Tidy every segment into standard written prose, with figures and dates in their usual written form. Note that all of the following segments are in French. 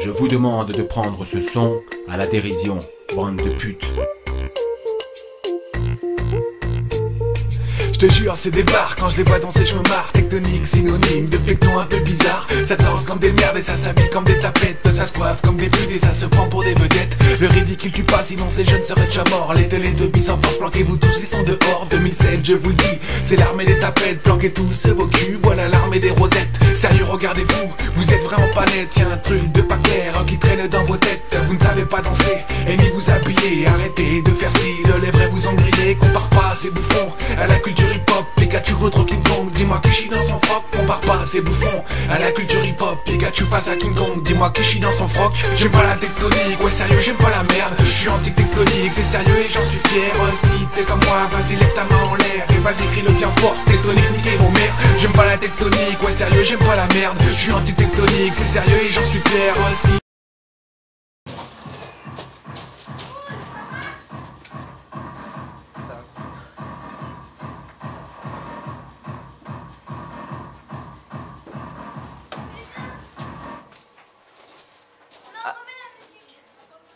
Je vous demande de prendre ce son à la dérision, bande de putes. Je te jure c'est des barres, quand je les vois danser je me marre. Tectonique, synonyme de pecton un peu bizarre. Ça danse comme des merdes et ça s'habille comme des tapettes. Ça se coiffe comme des putes et ça se prend pour des vedettes. Le ridicule tue pas, sinon ces jeunes seraient déjà morts. Les télés de bis en force, planquez-vous tous, ils sont dehors. 2007 je vous le dis, c'est l'armée des tapettes. Planquez tous vos culs, voilà l'armée des rosettes. Sérieux regardez-vous, vous êtes vraiment pas net. Y'a un truc de pas clair qui traîne dans vos têtes. Vous ne savez pas danser et ni vous habiller. Arrêtez de faire style, les vrais vous ont grillé. Compare pas ces bouffons à la culture hip-hop. Pikachu contre King Kong, dis-moi qui chie dans son froc. Compare pas ces bouffons à la culture hip-hop. Pikachu face à King Kong, dis-moi qui chie dans son froc. J'aime pas la tectonique, ouais sérieux j'aime pas la merde. Je suis anti-tectonique, c'est sérieux et j'en suis fier. Si t'es comme moi, vas-y lève ta main en l'air et vas-y crie le bien fort. Tectonique, niquez vos mères. J'aime pas la tectonique, ouais sérieux j'aime pas la merde. Je suis anti-tectonique, c'est sérieux et j'en suis fier. Si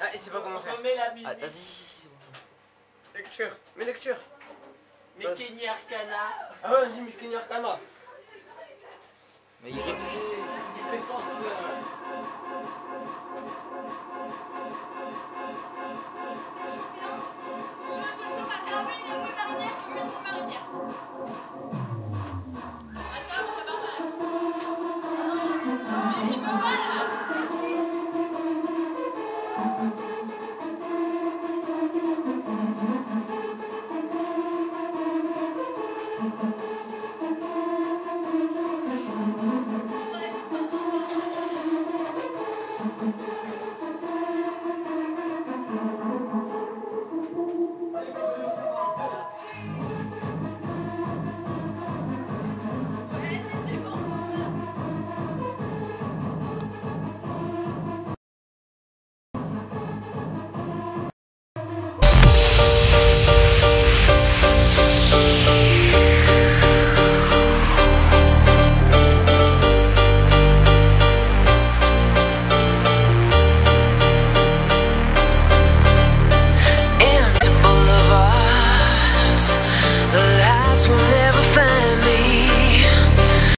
Ah, il sait pas comment faire. On met la musique. Ah, vas-y, c'est bon. Lecture. Mets lecture. Mais Kenny Arcana. Ah, vas-y, mets Kenny Arcana. Mais il répète. Il fait son tour.